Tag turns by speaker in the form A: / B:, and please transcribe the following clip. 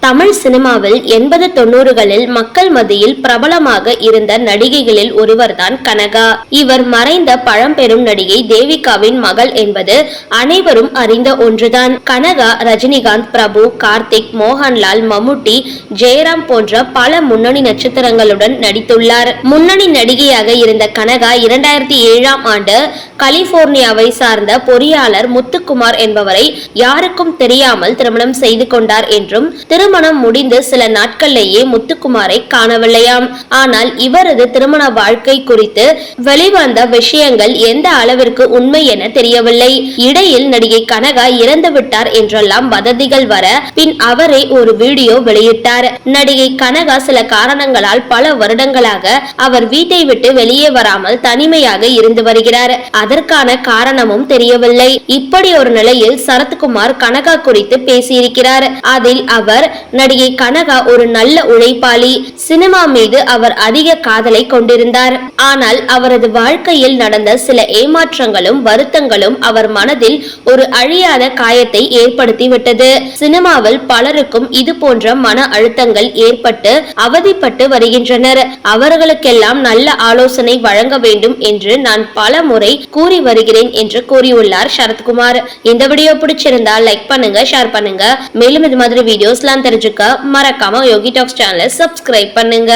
A: தமிழ் சினிமாவில் 80-90களில் மக்கள் மத்தியில் பிரபலமாக இருந்த நடிகைகளில் ஒருவர்தான் கனகா. இவர் மறைந்த பழம்பெரும் நடிகை தேவிகாவின் மகள் என்பது அனைவரும் அறிந்த ஒன்றுதான். கனகா ரஜினிகாந்த், பிரபு, கார்த்திக், மோகன்லால், மம்முட்டி, ஜெயராம் போன்ற பல முன்னணி நட்சத்திரங்களுடன் நடித்துள்ளார். முன்னணி நடிகையாக இருந்த கனகா 2007ஆம் ஆண்டு கலிபோர்னியாவை சார்ந்த பொறியாளர் முத்துக்குமார் என்பவரை யாருக்கும் தெரியாமல் திருமணம் செய்து கொண்டார் என்றும், திருமணம் முடிந்து சில நாட்களிலேயே முத்துக்குமாரை காணவில்லையாம். ஆனால் இவரது திருமண வாழ்க்கை குறித்து வெளிவந்த விஷயங்கள் எந்த அளவிற்கு உண்மை என தெரியவில்லை. இடையில் நடிகை கனகா இறந்து விட்டார் என்றெல்லாம் வதந்திகள் வர பின் அவரே ஒரு வீடியோ வெளியிட்டார். நடிகை கனகா சில காரணங்களால் பல வருடங்களாக அவர் வீட்டை விட்டு வெளியே வராமல் தனிமையாக இருந்து வருகிறார். அதற்கான காரணமும் தெரியவில்லை. இப்படி ஒரு நிலையில் சரத்குமார் கனகா குறித்து பேசியிருக்கிறார். அதில் அவர், நடிகை கனகா ஒரு நல்ல உழைப்பாளி, சினிமா மீது அவர் அதிக காதலை கொண்டிருந்தார். ஆனால் அவரது வாழ்க்கையில் நடந்த சில ஏமாற்றங்களும் வருத்தங்களும் அவர் மனதில் ஒரு அழியாத காயத்தை ஏற்படுத்தி விட்டது. சினிமாவில் பலருக்கும் இது போன்ற மன அழுத்தங்கள் ஏற்பட்டு அவதிப்பட்டு வருகின்றனர். அவர்களுக்கெல்லாம் நல்ல ஆலோசனை வழங்க வேண்டும் என்று நான் பல முறை கூறி வருகிறேன் என்று கூறியுள்ளார் சரத்குமார். இந்த வீடியோ பிடிச்சிருந்தா லைக் பண்ணுங்க, ஷேர் பண்ணுங்க. மேலும் இது மாதிரி வீடியோஸ்லாம் தெரிஞ்சுக்க மறக்காம யோகி டாக்ஸ் சேனலை சப்ஸ்கிரைப் பண்ணுங்க.